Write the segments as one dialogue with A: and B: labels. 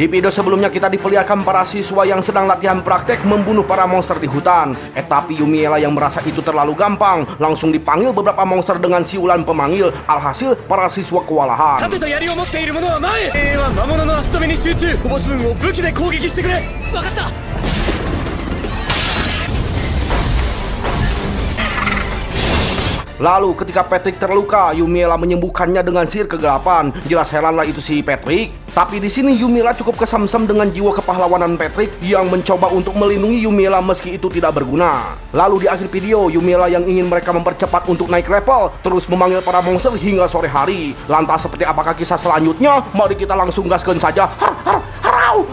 A: Di video sebelumnya kita diperlihatkan para siswa yang sedang latihan praktek membunuh para monster di hutan. Tapi Yumiela yang merasa itu terlalu gampang, langsung dipanggil beberapa monster dengan siulan pemanggil. Alhasil para siswa kewalahan. Lalu ketika Patrick terluka, Yumiela menyembuhkannya dengan sihir kegelapan. Jelas heranlah itu si Patrick. Tapi di sini Yumiela cukup kesamsam dengan jiwa kepahlawanan Patrick yang mencoba untuk melindungi Yumiela meski itu tidak berguna. Lalu di akhir video, Yumiela yang ingin mereka mempercepat untuk naik level terus memanggil para monster hingga sore hari. Lantas seperti apakah kisah selanjutnya? Mari kita langsung gaskan saja. Harau.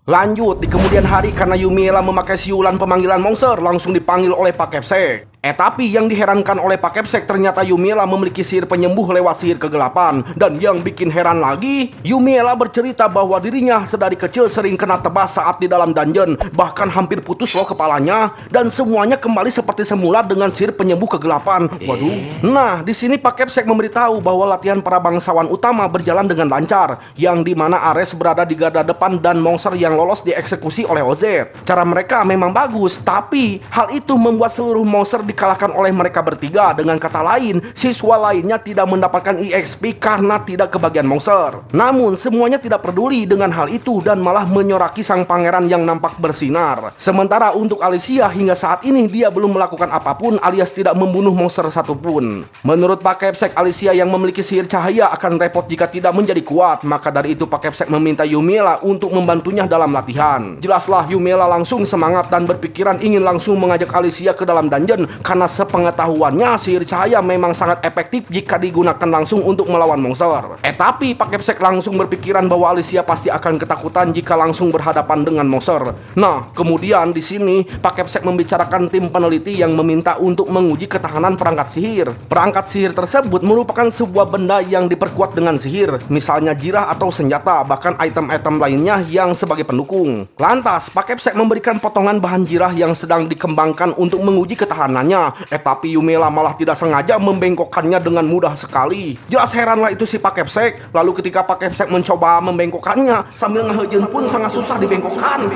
A: Lanjut, di kemudian hari karena Yumiela memakai siulan pemanggilan monster langsung dipanggil oleh Pak Kepsek. Tapi yang diherankan oleh Pak Kepsek ternyata Yumiela memiliki sihir penyembuh lewat sihir kegelapan. Dan yang bikin heran lagi, Yumiela bercerita bahwa dirinya sedari kecil sering kena tebas saat di dalam dungeon. Bahkan hampir putus loh kepalanya. Dan semuanya kembali seperti semula dengan sihir penyembuh kegelapan. Waduh. Nah, di sini Pak Kepsek memberitahu bahwa latihan para bangsawan utama berjalan dengan lancar. Yang dimana Ares berada di garda depan dan monster yang lolos dieksekusi oleh OZ. Cara mereka memang bagus, tapi hal itu membuat seluruh monster dikalahkan oleh mereka bertiga. Dengan kata lain, siswa lainnya tidak mendapatkan EXP karena tidak kebagian monster. Namun semuanya tidak peduli dengan hal itu dan malah menyoraki sang pangeran yang nampak bersinar. Sementara untuk Alicia hingga saat ini dia belum melakukan apapun alias tidak membunuh monster satupun. Menurut Pak Kepsek, Alicia yang memiliki sihir cahaya akan repot jika tidak menjadi kuat. Maka dari itu Pak Kepsek meminta Yumiela untuk membantunya dalam latihan. Jelaslah Yumiela langsung semangat dan berpikiran ingin langsung mengajak Alicia ke dalam dungeon karena sepengetahuannya sihir cahaya memang sangat efektif jika digunakan langsung untuk melawan monster. Tapi Pak Kepsek langsung berpikiran bahwa Alicia pasti akan ketakutan jika langsung berhadapan dengan monster. Nah, kemudian di sini Pak Kepsek membicarakan tim peneliti yang meminta untuk menguji ketahanan perangkat sihir. Perangkat sihir tersebut merupakan sebuah benda yang diperkuat dengan sihir, misalnya jirah atau senjata, bahkan item-item lainnya yang sebagai pendukung. Lantas Pak Kepsek memberikan potongan bahan jirah yang sedang dikembangkan untuk menguji ketahanannya. Tapi Yumiela malah tidak sengaja membengkokkannya dengan mudah sekali. Jelas heranlah itu si Pak Kepsek. Lalu ketika Pak Kepsek mencoba membengkokkannya sambil ngehejen pun sangat susah dibengkokkan.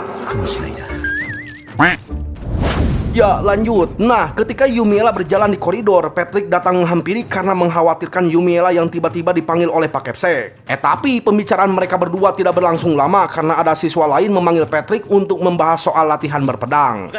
A: Ya, lanjut. Nah, ketika Yumiela berjalan di koridor, Patrick datang menghampiri karena mengkhawatirkan Yumiela yang tiba-tiba dipanggil oleh Pak Kepsek. Tapi pembicaraan mereka berdua tidak berlangsung lama karena ada siswa lain memanggil Patrick untuk membahas soal latihan berpedang.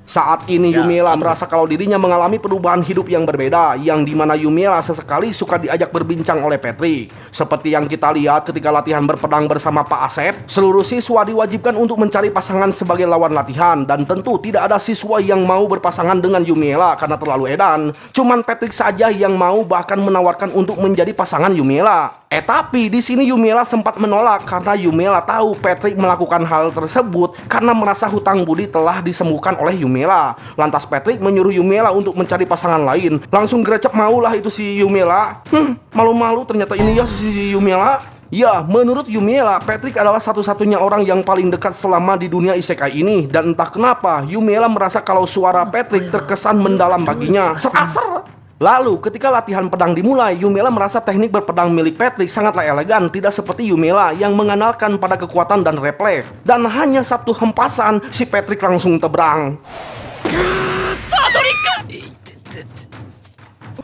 A: Saat ini Yumiela merasa kalau dirinya mengalami perubahan hidup yang berbeda, yang dimana Yumiela sesekali suka diajak berbincang oleh Patrick. Seperti yang kita lihat ketika latihan berpedang bersama Pak Asep, seluruh siswa diwajibkan untuk mencari pasangan sebagai lawan latihan. Dan tentu tidak ada siswa yang mau berpasangan dengan Yumiela karena terlalu edan. Cuman Patrick saja yang mau, bahkan menawarkan untuk menjadi pasangan Yumiela. Tapi di sini Yumiela sempat menolak karena Yumiela tahu Patrick melakukan hal tersebut karena merasa hutang budi telah disembuhkan oleh Yumiela. Lantas Patrick menyuruh Yumiela untuk mencari pasangan lain. Langsung gercep maulah itu si Yumiela. Malu-malu ternyata ini ya si Yumiela. Ya, menurut Yumiela, Patrick adalah satu-satunya orang yang paling dekat selama di dunia isekai ini. Dan entah kenapa, Yumiela merasa kalau suara Patrick terkesan mendalam baginya. Ser. Lalu ketika latihan pedang dimulai, Yumiela merasa teknik berpedang milik Patrick sangatlah elegan, tidak seperti Yumiela yang mengandalkan pada kekuatan dan refleks. Dan hanya satu hempasan, si Patrick langsung tebrang.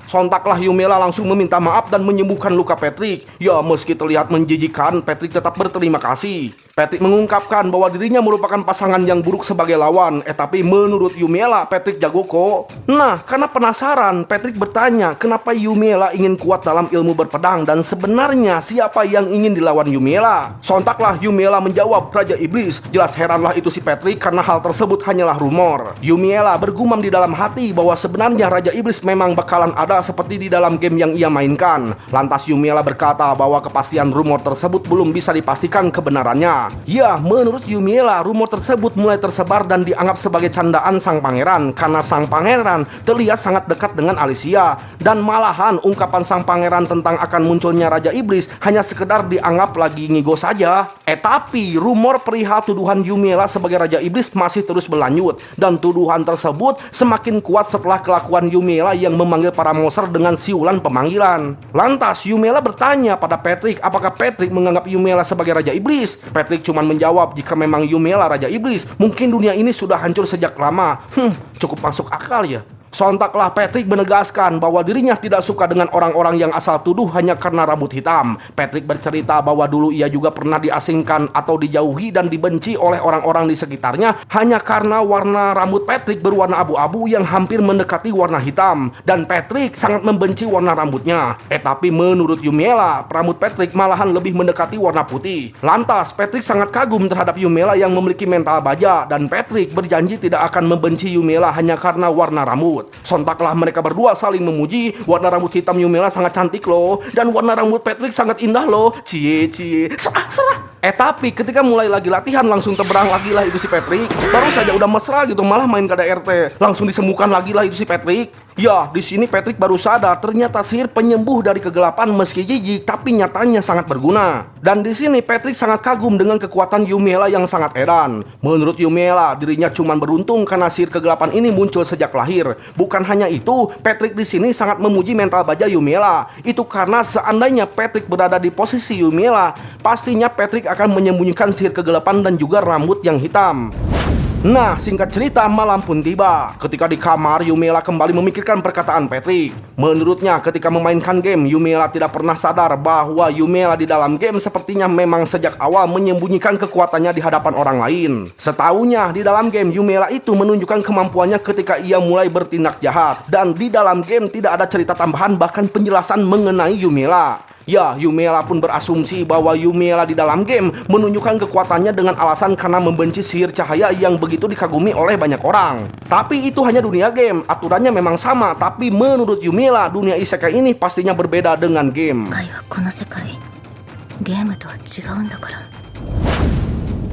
A: Sontaklah Yumiela langsung meminta maaf dan menyembuhkan luka Patrick. Ya, meski terlihat menjijikan, Patrick tetap berterima kasih. Patrick mengungkapkan bahwa dirinya merupakan pasangan yang buruk sebagai lawan. Tapi menurut Yumiela, Patrick jago kok. Nah, karena penasaran, Patrick bertanya kenapa Yumiela ingin kuat dalam ilmu berpedang dan sebenarnya siapa yang ingin dilawan Yumiela. Sontaklah Yumiela menjawab, Raja Iblis. Jelas heranlah itu si Patrick karena hal tersebut hanyalah rumor. Yumiela bergumam di dalam hati bahwa sebenarnya Raja Iblis memang bakalan ada seperti di dalam game yang ia mainkan. Lantas Yumiela berkata bahwa kepastian rumor tersebut belum bisa dipastikan kebenarannya. Yumiela. Ya, menurut Yumiela, rumor tersebut mulai tersebar dan dianggap sebagai candaan sang pangeran karena sang pangeran terlihat sangat dekat dengan Alicia. Dan malahan ungkapan sang pangeran tentang akan munculnya Raja Iblis hanya sekedar dianggap lagi ngigo saja. Tapi rumor perihal tuduhan Yumiela sebagai Raja Iblis masih terus berlanjut. Dan tuduhan tersebut semakin kuat setelah kelakuan Yumiela yang memanggil para monster dengan siulan pemanggilan. Lantas Yumiela bertanya pada Patrick apakah Patrick menganggap Yumiela sebagai Raja Iblis. Patrick cuma menjawab jika memang Yumiela Raja Iblis, mungkin dunia ini sudah hancur sejak lama. Cukup masuk akal ya. Sontaklah Patrick menegaskan bahwa dirinya tidak suka dengan orang-orang yang asal tuduh hanya karena rambut hitam. Patrick bercerita bahwa dulu ia juga pernah diasingkan atau dijauhi dan dibenci oleh orang-orang di sekitarnya hanya karena warna rambut Patrick berwarna abu-abu yang hampir mendekati warna hitam. Dan Patrick sangat membenci warna rambutnya. Tapi menurut Yumiela, rambut Patrick malahan lebih mendekati warna putih. Lantas Patrick sangat kagum terhadap Yumiela yang memiliki mental baja. Dan Patrick berjanji tidak akan membenci Yumiela hanya karena warna rambut. Sontaklah mereka berdua saling memuji. Warna rambut hitam Yumiela sangat cantik loh, dan warna rambut Patrick sangat indah loh. Cie, serah. Tapi ketika mulai lagi latihan langsung terberang lagi lah itu si Patrick. Baru saja udah mesra gitu malah main KDRT. Langsung disembuhkan lagi lah itu si Patrick. Ya, di sini Patrick baru sadar ternyata sihir penyembuh dari kegelapan meski jijik tapi nyatanya sangat berguna. Dan di sini Patrick sangat kagum dengan kekuatan Yumiela yang sangat edan. Menurut Yumiela, dirinya cuma beruntung karena sihir kegelapan ini muncul sejak lahir. Bukan hanya itu, Patrick di sini sangat memuji mental baja Yumiela. Itu karena seandainya Patrick berada di posisi Yumiela, pastinya Patrick akan menyembunyikan sihir kegelapan dan juga rambut yang hitam. Nah, singkat cerita, malam pun tiba. Ketika di kamar, Yumiela kembali memikirkan perkataan Patrick. Menurutnya, ketika memainkan game, Yumiela tidak pernah sadar bahwa Yumiela di dalam game sepertinya memang sejak awal menyembunyikan kekuatannya di hadapan orang lain. Setahunya, di dalam game, Yumiela itu menunjukkan kemampuannya ketika ia mulai bertindak jahat. Dan di dalam game tidak ada cerita tambahan bahkan penjelasan mengenai Yumiela. Ya, Yumiela pun berasumsi bahwa Yumiela di dalam game menunjukkan kekuatannya dengan alasan karena membenci sihir cahaya yang begitu dikagumi oleh banyak orang. Tapi itu hanya dunia game, aturannya memang sama, tapi menurut Yumiela, dunia isekai ini pastinya berbeda dengan game.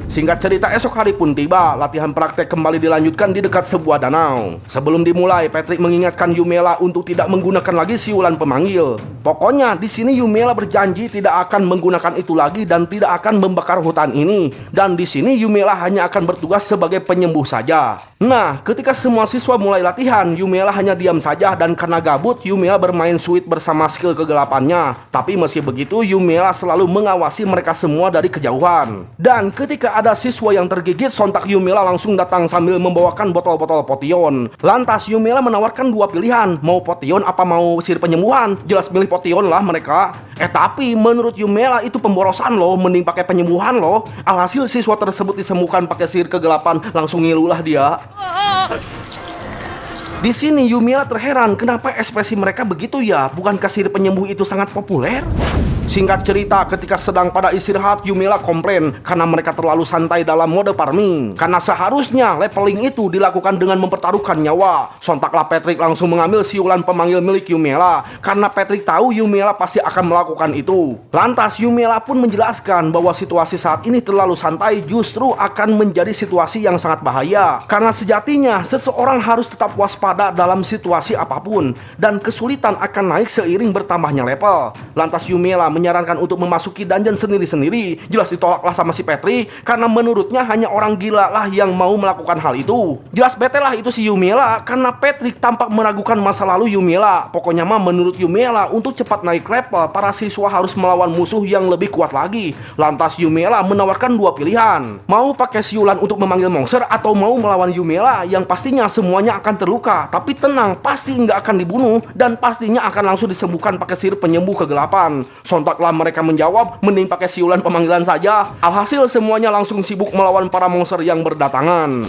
A: Singkat cerita, esok hari pun tiba. Latihan praktek kembali dilanjutkan di dekat sebuah danau. Sebelum dimulai, Patrick mengingatkan Yumiela untuk tidak menggunakan lagi siulan pemanggil. Pokoknya di sini Yumiela berjanji tidak akan menggunakan itu lagi dan tidak akan membakar hutan ini. Dan di sini Yumiela hanya akan bertugas sebagai penyembuh saja. Nah, ketika semua siswa mulai latihan, Yumiela hanya diam saja dan karena gabut, Yumiela bermain Switch bersama skill kegelapannya. Tapi meski begitu, Yumiela selalu mengawasi mereka semua dari kejauhan. Dan ketika ada siswa yang tergigit, sontak Yumiela langsung datang sambil membawakan botol-botol potion. Lantas Yumiela menawarkan dua pilihan, mau potion apa mau sihir penyembuhan. Jelas milih potion lah mereka. Tapi menurut Yumiela itu pemborosan loh, mending pakai penyembuhan loh. Alhasil siswa tersebut disembuhkan pakai sihir kegelapan, langsung ngilulah dia. Di sini Yumiela terheran kenapa ekspresi mereka begitu ya, bukankah sihir penyembuh itu sangat populer? Singkat cerita, ketika sedang pada istirahat, Yumiela komplain karena mereka terlalu santai dalam mode farming. Karena seharusnya leveling itu dilakukan dengan mempertaruhkan nyawa. Sontaklah Patrick langsung mengambil siulan pemanggil milik Yumiela karena Patrick tahu Yumiela pasti akan melakukan itu. Lantas Yumiela pun menjelaskan bahwa situasi saat ini terlalu santai justru akan menjadi situasi yang sangat bahaya. Karena sejatinya seseorang harus tetap waspada dalam situasi apapun dan kesulitan akan naik seiring bertambahnya level. Lantas Yumiela menyarankan untuk memasuki dungeon sendiri-sendiri. Jelas ditolaklah sama si Patrick karena menurutnya hanya orang gila lah yang mau melakukan hal itu. Jelas bete lah itu si Yumiela karena Patrick tampak meragukan masa lalu Yumiela. Pokoknya mah menurut Yumiela untuk cepat naik level, para siswa harus melawan musuh yang lebih kuat lagi. Lantas Yumiela menawarkan dua pilihan, mau pakai siulan untuk memanggil monster atau mau melawan Yumiela yang pastinya semuanya akan terluka. Tapi tenang, pasti nggak akan dibunuh dan pastinya akan langsung disembuhkan pakai sihir penyembuh kegelapan. Sontaklah mereka menjawab, mending pakai siulan pemanggilan saja. Alhasil semuanya langsung sibuk melawan para monster yang berdatangan.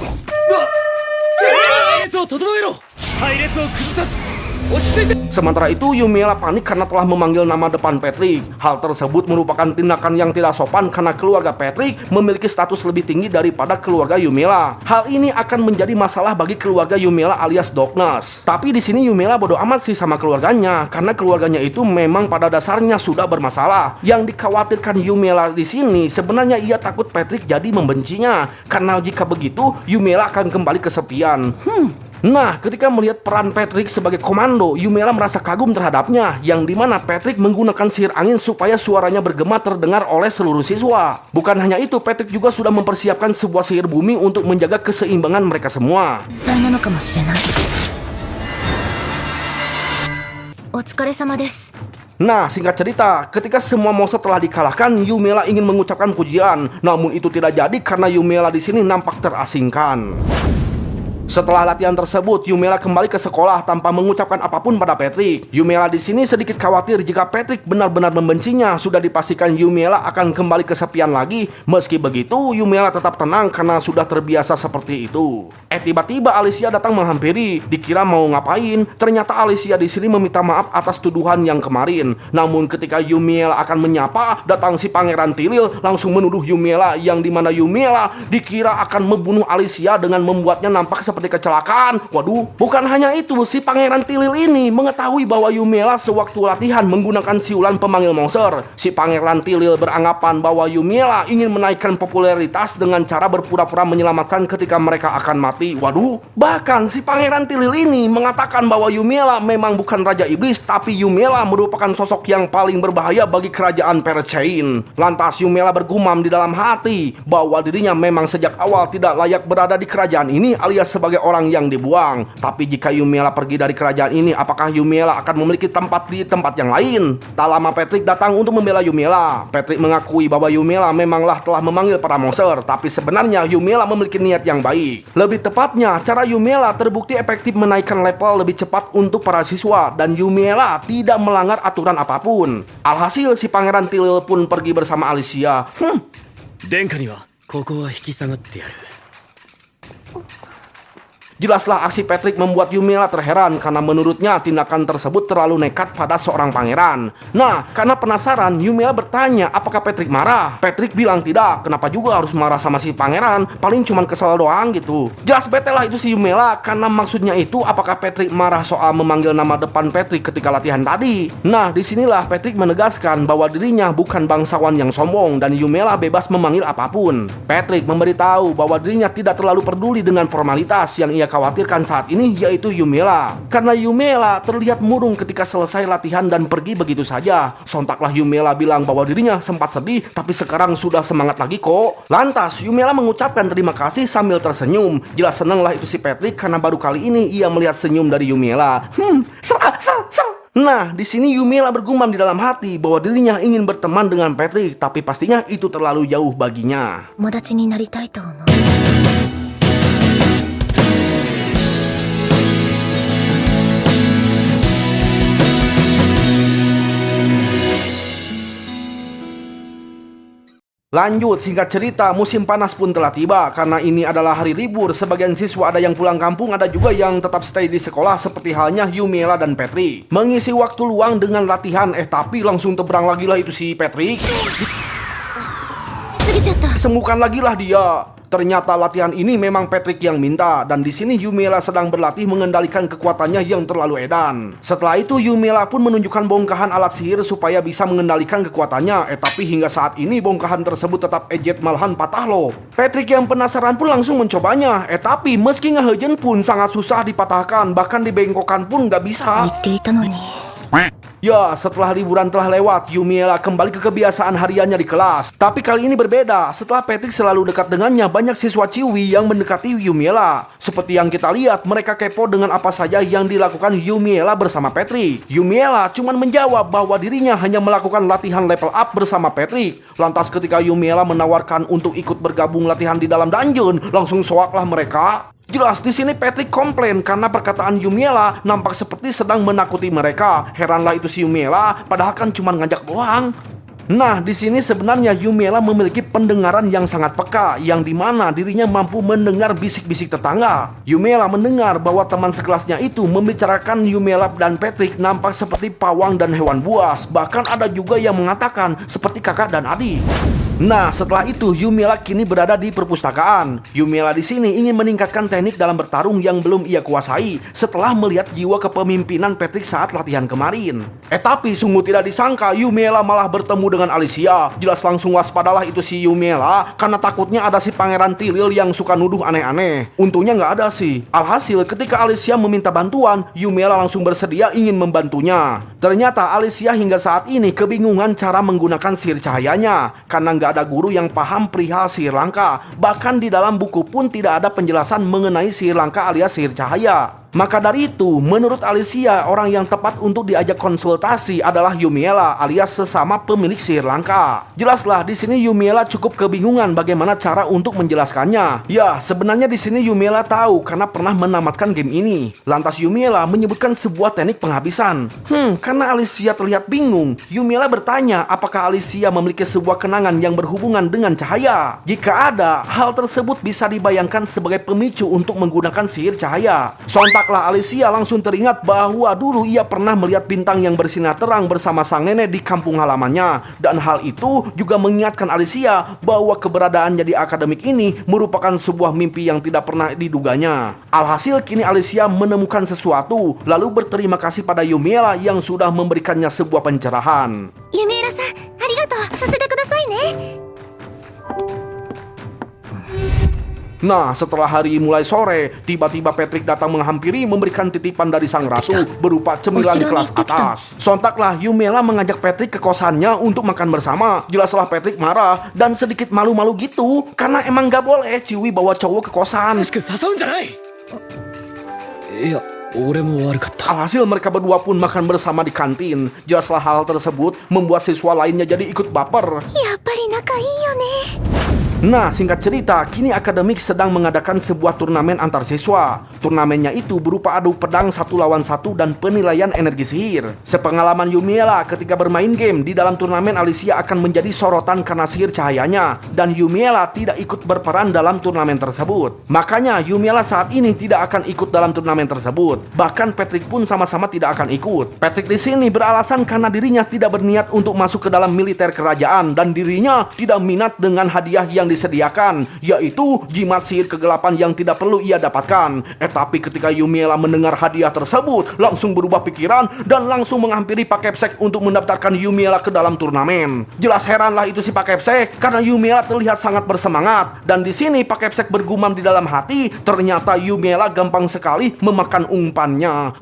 A: Sementara itu, Yumiela panik karena telah memanggil nama depan Patrick. Hal tersebut merupakan tindakan yang tidak sopan karena keluarga Patrick memiliki status lebih tinggi daripada keluarga Yumiela. Hal ini akan menjadi masalah bagi keluarga Yumiela alias Darkness. Tapi di sini Yumiela bodoh amat sih sama keluarganya, karena keluarganya itu memang pada dasarnya sudah bermasalah. Yang dikhawatirkan Yumiela di sini sebenarnya ia takut Patrick jadi membencinya, karena jika begitu Yumiela akan kembali kesepian. Nah, ketika melihat peran Patrick sebagai komando, Yumiela merasa kagum terhadapnya, yang dimana Patrick menggunakan sihir angin supaya suaranya bergema terdengar oleh seluruh siswa. Bukan hanya itu, Patrick juga sudah mempersiapkan sebuah sihir bumi untuk menjaga keseimbangan mereka semua. Nah, singkat cerita, ketika semua monster telah dikalahkan, Yumiela ingin mengucapkan pujian, namun itu tidak jadi karena Yumiela di sini nampak terasingkan. Setelah latihan tersebut, Yumiela kembali ke sekolah tanpa mengucapkan apapun pada Patrick. Yumiela di sini sedikit khawatir jika Patrick benar-benar membencinya. Sudah dipastikan Yumiela akan kembali kesepian lagi. Meski begitu, Yumiela tetap tenang karena sudah terbiasa seperti itu. Tiba-tiba Alicia datang menghampiri. Dikira mau ngapain, ternyata Alicia di sini meminta maaf atas tuduhan yang kemarin. Namun ketika Yumiela akan menyapa, datang si Pangeran Tilil langsung menuduh Yumiela, yang dimana Yumiela dikira akan membunuh Alicia dengan membuatnya nampak seperti kecelakaan. Waduh, bukan hanya itu, si Pangeran Tilil ini mengetahui bahwa Yumiela sewaktu latihan menggunakan siulan pemanggil monster. Si Pangeran Tilil beranggapan bahwa Yumiela ingin menaikkan popularitas dengan cara berpura-pura menyelamatkan ketika mereka akan mati. Waduh, bahkan si Pangeran Tilil ini mengatakan bahwa Yumiela memang bukan Raja Iblis, tapi Yumiela merupakan sosok yang paling berbahaya bagi kerajaan Perchain. Lantas Yumiela bergumam di dalam hati bahwa dirinya memang sejak awal tidak layak berada di kerajaan ini, alias sebagai orang yang dibuang. Tapi jika Yumiela pergi dari kerajaan ini, apakah Yumiela akan memiliki tempat di tempat yang lain? Tak lama Patrick datang untuk membela Yumiela. Patrick mengakui bahwa Yumiela memanglah telah memanggil para monster, tapi sebenarnya Yumiela memiliki niat yang baik. Lebih tepatnya, cara Yumiela terbukti efektif menaikkan level lebih cepat untuk para siswa, dan Yumiela tidak melanggar aturan apapun. Alhasil, si Pangeran Tilil pun pergi bersama Alicia. Jelaslah aksi Patrick membuat Yumiela terheran karena menurutnya tindakan tersebut terlalu nekat pada seorang pangeran. Nah, karena penasaran, Yumiela bertanya apakah Patrick marah. Patrick bilang tidak, kenapa juga harus marah sama si pangeran, paling cuma kesal doang gitu. Jelas bete lah itu si Yumiela, karena maksudnya itu apakah Patrick marah soal memanggil nama depan Patrick ketika latihan tadi. Nah, disinilah Patrick menegaskan bahwa dirinya bukan bangsawan yang sombong dan Yumiela bebas memanggil apapun. Patrick memberitahu bahwa dirinya tidak terlalu peduli dengan formalitas yang ia khawatirkan saat ini, yaitu Yumiela. Karena Yumiela terlihat murung ketika selesai latihan dan pergi begitu saja. Sontaklah Yumiela bilang bahwa dirinya sempat sedih, tapi sekarang sudah semangat lagi kok. Lantas Yumiela mengucapkan terima kasih sambil tersenyum. Jelas senanglah itu si Patrick karena baru kali ini ia melihat senyum dari Yumiela. Nah, di sini Yumiela bergumam di dalam hati bahwa dirinya ingin berteman dengan Patrick, tapi pastinya itu terlalu jauh baginya. Lanjut, singkat cerita, musim panas pun telah tiba. Karena ini adalah hari libur, sebagian siswa ada yang pulang kampung, ada juga yang tetap stay di sekolah, seperti halnya Yumiela dan Patrick. Mengisi waktu luang dengan latihan, tapi langsung teberang lagi lah itu si Patrick. Sembuhkan lagi lah dia. Ternyata latihan ini memang Patrick yang minta, dan di sini Yumiela sedang berlatih mengendalikan kekuatannya yang terlalu edan. Setelah itu Yumiela pun menunjukkan bongkahan alat sihir supaya bisa mengendalikan kekuatannya. Tapi hingga saat ini bongkahan tersebut tetap ejet malahan patah loh. Patrick yang penasaran pun langsung mencobanya. Tapi meski ngehejen pun sangat susah dipatahkan, bahkan dibengkokkan pun nggak bisa. Ya, setelah liburan telah lewat, Yumiela kembali ke kebiasaan hariannya di kelas. Tapi kali ini berbeda. Setelah Patrick selalu dekat dengannya, banyak siswa Ciwi yang mendekati Yumiela. Seperti yang kita lihat, mereka kepo dengan apa saja yang dilakukan Yumiela bersama Patrick. Yumiela cuma menjawab bahwa dirinya hanya melakukan latihan level up bersama Patrick. Lantas ketika Yumiela menawarkan untuk ikut bergabung latihan di dalam dungeon, langsung soaklah mereka. Jelas di sini Patrick komplain karena perkataan Yumiela nampak seperti sedang menakuti mereka. Heranlah itu si Yumiela, padahal kan cuma ngajak doang. Nah, di sini sebenarnya Yumiela memiliki pendengaran yang sangat peka, yang dimana dirinya mampu mendengar bisik-bisik tetangga. Yumiela mendengar bahwa teman sekelasnya itu membicarakan Yumiela dan Patrick nampak seperti pawang dan hewan buas. Bahkan ada juga yang mengatakan seperti kakak dan adik. Nah, setelah itu Yumiela kini berada di perpustakaan. Yumiela di sini ingin meningkatkan teknik dalam bertarung yang belum ia kuasai setelah melihat jiwa kepemimpinan Patrick saat latihan kemarin. Tapi sungguh tidak disangka Yumiela malah bertemu dengan Alicia. Jelas langsung waspadalah itu si Yumiela karena takutnya ada si pangeran Tilil yang suka nuduh aneh-aneh. Untungnya nggak ada sih. Alhasil ketika Alicia meminta bantuan, Yumiela langsung bersedia ingin membantunya. Ternyata Alicia hingga saat ini kebingungan cara menggunakan sihir cahayanya karena nggak ada guru yang paham perihal sihir langka. Bahkan di dalam buku pun tidak ada penjelasan mengenai sihir langka alias sihir cahaya. Maka dari itu, menurut Alicia, orang yang tepat untuk diajak konsultasi adalah Yumiela alias sesama pemilik sihir langka. Jelaslah di sini Yumiela cukup kebingungan bagaimana cara untuk menjelaskannya. Ya, sebenarnya di sini Yumiela tahu karena pernah menamatkan game ini. Lantas Yumiela menyebutkan sebuah teknik penghabisan. Karena Alicia terlihat bingung, Yumiela bertanya apakah Alicia memiliki sebuah kenangan yang berhubungan dengan cahaya. Jika ada, hal tersebut bisa dibayangkan sebagai pemicu untuk menggunakan sihir cahaya. Sontaklah Alicia langsung teringat bahwa dulu ia pernah melihat bintang yang bersinar terang bersama sang nenek di kampung halamannya. Dan hal itu juga mengingatkan Alicia bahwa keberadaannya di akademik ini merupakan sebuah mimpi yang tidak pernah diduganya. Alhasil kini Alicia menemukan sesuatu, lalu berterima kasih pada Yumiela yang sudah memberikannya sebuah pencerahan.
B: Yumiela-san, arigatou, saseda kudasai ne.
A: Nah, setelah hari mulai sore, tiba-tiba Patrick datang menghampiri memberikan titipan dari sang ratu berupa cemilan di kelas atas. Sontaklah Yumiela mengajak Patrick ke kosannya untuk makan bersama. Jelaslah Patrick marah dan sedikit malu-malu gitu karena emang gak boleh Ciwi bawa cowok ke kosan. Alhasil mereka berdua pun makan bersama di kantin. Jelaslah hal tersebut membuat siswa lainnya jadi ikut baper.
B: Yappari naka ii yo ne.
A: Nah, singkat cerita, kini akademik sedang mengadakan sebuah turnamen antar siswa. Turnamennya itu berupa adu pedang 1 lawan 1 dan penilaian energi sihir. Sepengalaman Yumiela ketika bermain game di dalam turnamen, Alicia akan menjadi sorotan karena sihir cahayanya. Dan Yumiela tidak ikut berperan dalam turnamen tersebut. Makanya Yumiela saat ini tidak akan ikut dalam turnamen tersebut. Bahkan Patrick pun sama-sama tidak akan ikut. Patrick di sini beralasan karena dirinya tidak berniat untuk masuk ke dalam militer kerajaan dan dirinya tidak minat dengan hadiah yang disediakan, yaitu jimat sihir kegelapan yang tidak perlu ia dapatkan. Tapi ketika Yumiela mendengar hadiah tersebut, langsung berubah pikiran dan langsung menghampiri Pak Kepsek untuk mendaftarkan Yumiela ke dalam turnamen. Jelas heranlah itu si Pak Kepsek karena Yumiela terlihat sangat bersemangat. Dan di sini Pak Kepsek bergumam di dalam hati, ternyata Yumiela gampang sekali memakan umpannya.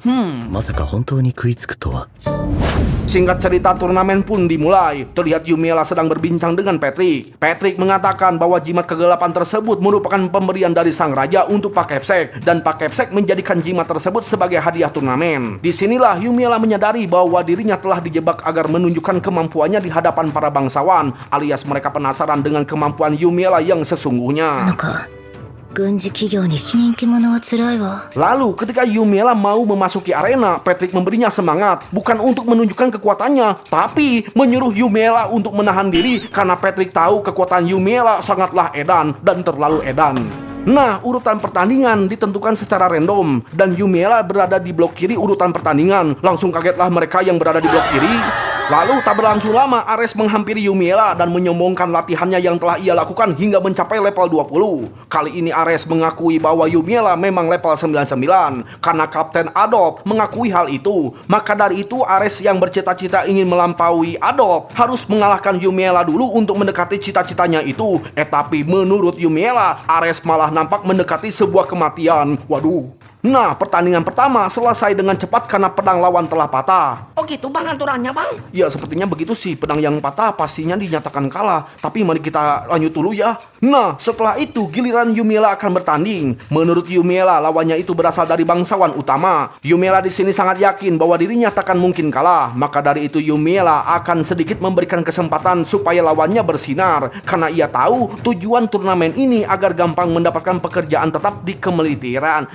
A: Singkat cerita, turnamen pun dimulai. Terlihat Yumiela sedang berbincang dengan Patrick. Patrick mengatakan bahwa jimat kegelapan tersebut merupakan pemberian dari sang raja untuk Pak Kepsek, dan Pak Kepsek menjadikan jimat tersebut sebagai hadiah turnamen. Disinilah Yumiela menyadari bahwa dirinya telah dijebak agar menunjukkan kemampuannya di hadapan para bangsawan, alias mereka penasaran dengan kemampuan Yumiela yang sesungguhnya. Lalu ketika Yumiela mau memasuki arena, Patrick memberinya semangat, bukan untuk menunjukkan kekuatannya, tapi menyuruh Yumiela untuk menahan diri karena Patrick tahu kekuatan Yumiela sangatlah edan dan terlalu edan. Nah, urutan pertandingan ditentukan secara random dan Yumiela berada di blok kiri urutan pertandingan. Langsung kagetlah mereka yang berada di blok kiri. Lalu tak berlangsung lama, Ares menghampiri Yumiela dan menyombongkan latihannya yang telah ia lakukan hingga mencapai level 20. Kali ini Ares mengakui bahwa Yumiela memang level 99 karena Kapten Adolf mengakui hal itu. Maka dari itu Ares yang bercita-cita ingin melampaui Adolf harus mengalahkan Yumiela dulu untuk mendekati cita-citanya itu. Tapi menurut Yumiela, Ares malah nampak mendekati sebuah kematian. Waduh. Nah, pertandingan pertama selesai dengan cepat karena pedang lawan telah patah.
C: Oh gitu bang aturannya bang?
A: Ya sepertinya begitu sih, pedang yang patah pastinya dinyatakan kalah. Tapi mari kita lanjut dulu ya. Nah, setelah itu giliran Yumiela akan bertanding. Menurut Yumiela, lawannya itu berasal dari bangsawan utama. Yumiela di sini sangat yakin bahwa dirinya takkan mungkin kalah. Maka dari itu Yumiela akan sedikit memberikan kesempatan supaya lawannya bersinar. Karena ia tahu tujuan turnamen ini agar gampang mendapatkan pekerjaan tetap di kemiliteran.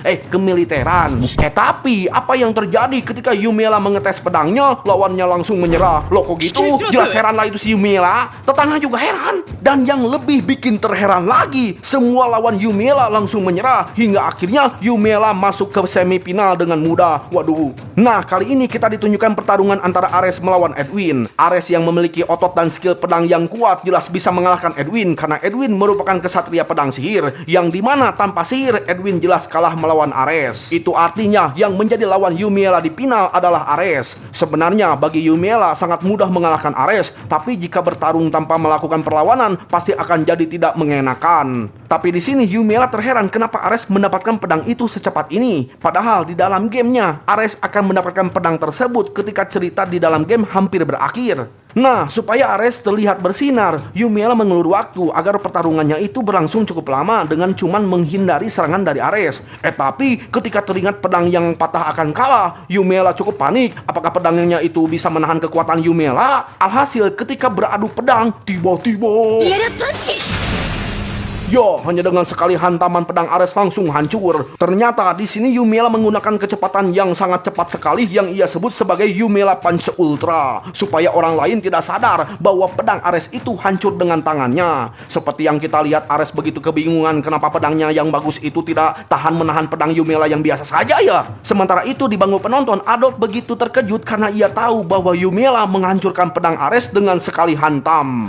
A: Tapi apa yang terjadi ketika Yumiela mengetes pedangnya, lawannya langsung menyerah. Loh kok gitu? Jelas heran lah itu si Yumiela. Tetangga juga heran. Dan yang lebih bikin terheran lagi, semua lawan Yumiela langsung menyerah hingga akhirnya Yumiela masuk ke semifinal dengan mudah. Waduh. Nah, kali ini kita ditunjukkan pertarungan antara Ares melawan Edwin. Ares yang memiliki otot dan skill pedang yang kuat jelas bisa mengalahkan Edwin karena Edwin merupakan kesatria pedang sihir yang dimana tanpa sihir Edwin jelas kalah melawan Ares. Itu artinya yang menjadi lawan Yumiela di final adalah Ares. Sebenarnya bagi Yumiela sangat mudah mengalahkan Ares, tapi jika bertarung tanpa melakukan perlawanan pasti akan jadi tidak mengenakan. Tapi di sini Yumiela terheran kenapa Ares mendapatkan pedang itu secepat ini. Padahal di dalam gamenya Ares akan mendapatkan pedang tersebut ketika cerita di dalam game hampir berakhir. Nah, supaya Ares terlihat bersinar, Yumiela mengulur waktu agar pertarungannya itu berlangsung cukup lama dengan cuman menghindari serangan dari Ares. Tapi ketika teringat pedang yang patah akan kalah, Yumiela cukup panik. Apakah pedangnya itu bisa menahan kekuatan Yumiela? Alhasil ketika beradu pedang, tiba-tiba hanya dengan sekali hantaman pedang Ares langsung hancur. Ternyata di sini Yumiela menggunakan kecepatan yang sangat cepat sekali yang ia sebut sebagai Yumiela Punch Ultra, supaya orang lain tidak sadar bahwa pedang Ares itu hancur dengan tangannya. Seperti yang kita lihat, Ares begitu kebingungan kenapa pedangnya yang bagus itu tidak tahan menahan pedang Yumiela yang biasa saja ya. Sementara itu di bangku penonton, Adolf begitu terkejut karena ia tahu bahwa Yumiela menghancurkan pedang Ares dengan sekali hantam.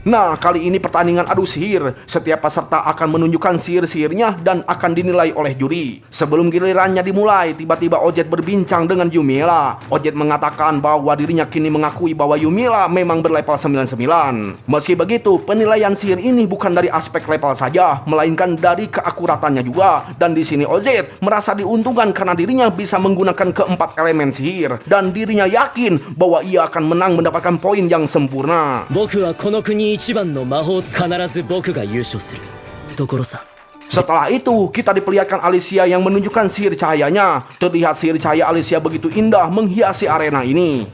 A: Nah, kali ini pertandingan adu sihir. Setiap peserta akan menunjukkan sihir-sihirnya dan akan dinilai oleh juri. Sebelum gilirannya dimulai, tiba-tiba Ojet berbincang dengan Yumiela. Ojet mengatakan bahwa dirinya kini mengakui bahwa Yumiela memang berlevel 99. Meski begitu, penilaian sihir ini bukan dari aspek level saja, melainkan dari keakuratannya juga. Dan di sini Ojet merasa diuntungkan karena dirinya bisa menggunakan keempat elemen sihir. Dan dirinya yakin bahwa ia akan menang mendapatkan poin yang sempurna. Setelah itu, kita diperlihatkan Alicia yang menunjukkan sihir cahayanya. Terlihat sihir cahaya Alicia begitu indah menghiasi arena ini.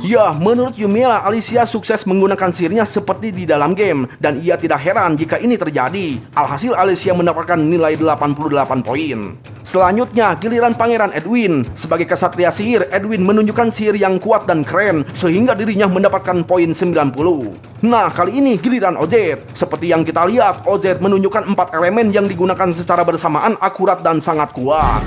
A: Ya, menurut Yumiela, Alicia sukses menggunakan sihirnya seperti di dalam game. Dan ia tidak heran jika ini terjadi. Alhasil Alicia mendapatkan nilai 88 poin. Selanjutnya, giliran Pangeran Edwin. Sebagai kesatria sihir, Edwin menunjukkan sihir yang kuat dan keren, sehingga dirinya mendapatkan poin 90. Nah, kali ini giliran Ojet. Seperti yang kita lihat, Ojet menunjukkan 4 elemen yang digunakan secara bersamaan akurat dan sangat kuat.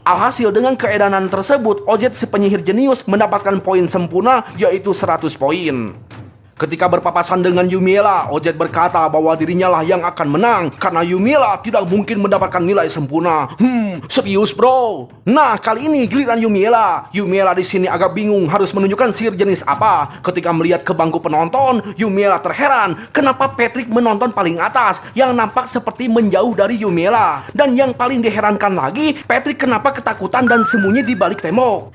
A: Alhasil dengan keedanan tersebut, Ojet si penyihir jenius mendapatkan poin sempurna yaitu 100 poin. Ketika berpapasan dengan Yumiela, Ojet berkata bahwa dirinya lah yang akan menang karena Yumiela tidak mungkin mendapatkan nilai sempurna. Serius bro? Nah, kali ini giliran Yumiela. Yumiela di sini agak bingung harus menunjukkan sihir jenis apa. Ketika melihat ke bangku penonton, Yumiela terheran kenapa Patrick menonton paling atas yang nampak seperti menjauh dari Yumiela. Dan yang paling diherankan lagi, Patrick kenapa ketakutan dan sembunyi di balik tembok.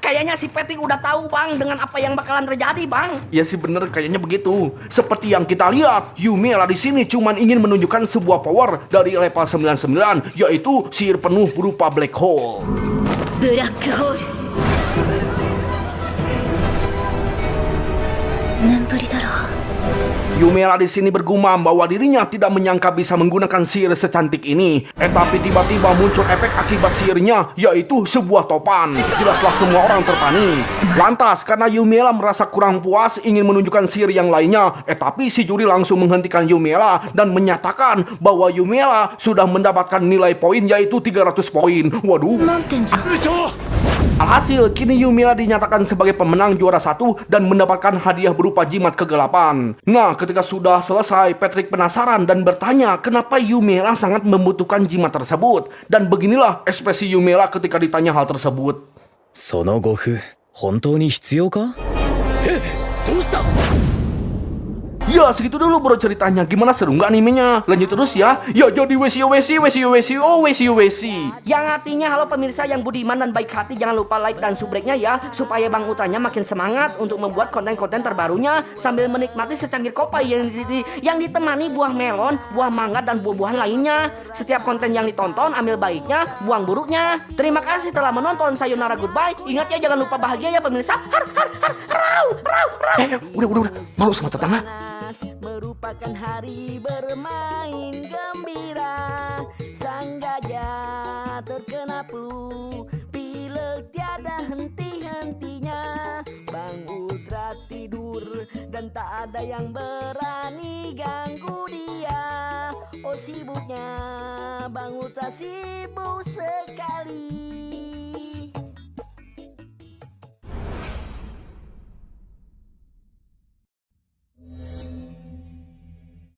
A: Kayaknya si Patrick udah tahu bang dengan apa yang bakalan terjadi bang. Ya sih bener, kayaknya begitu. Seperti yang kita lihat, Yumiela di sini cuman ingin menunjukkan sebuah power dari level 99, yaitu sihir penuh berupa black hole.
B: Black hole.
A: Yumiela di sini bergumam bahwa dirinya tidak menyangka bisa menggunakan sihir secantik ini. Tapi tiba-tiba muncul efek akibat sihirnya, yaitu sebuah topan. Jelaslah semua orang terpanik. Lantas, karena Yumiela merasa kurang puas ingin menunjukkan sihir yang lainnya, tapi si juri langsung menghentikan Yumiela dan menyatakan bahwa Yumiela sudah mendapatkan nilai poin yaitu 300 poin. Waduh. Alhasil, kini Yumiela dinyatakan sebagai pemenang juara 1 dan mendapatkan hadiah berupa jimat kegelapan. Nah, ketika sudah selesai, Patrick penasaran dan bertanya kenapa Yumiela sangat membutuhkan jimat tersebut. Dan beginilah ekspresi Yumiela ketika ditanya hal tersebut. Ya segitu dulu bro ceritanya. Gimana, seru nggak animenya? Lanjut terus ya. Ya jadi wesi.
C: Yang artinya halo pemirsa yang budiman dan baik hati, jangan lupa like dan subscribe-nya ya, supaya Bang Utanya makin semangat untuk membuat konten-konten terbarunya sambil menikmati secangkir kopi yang ditemani buah melon, buah mangga dan buah-buahan lainnya. Setiap konten yang ditonton ambil baiknya, buang buruknya. Terima kasih telah menonton. Sayonara, goodbye. Ingat ya, jangan lupa bahagia ya pemirsa.
A: Udah. Malu sama tetangga.
C: Merupakan hari bermain gembira. Sang gajah terkena flu, pilek tiada henti-hentinya. Bang Ultra tidur dan tak ada yang berani ganggu dia. Oh sibuknya Bang Ultra, sibuk sekali.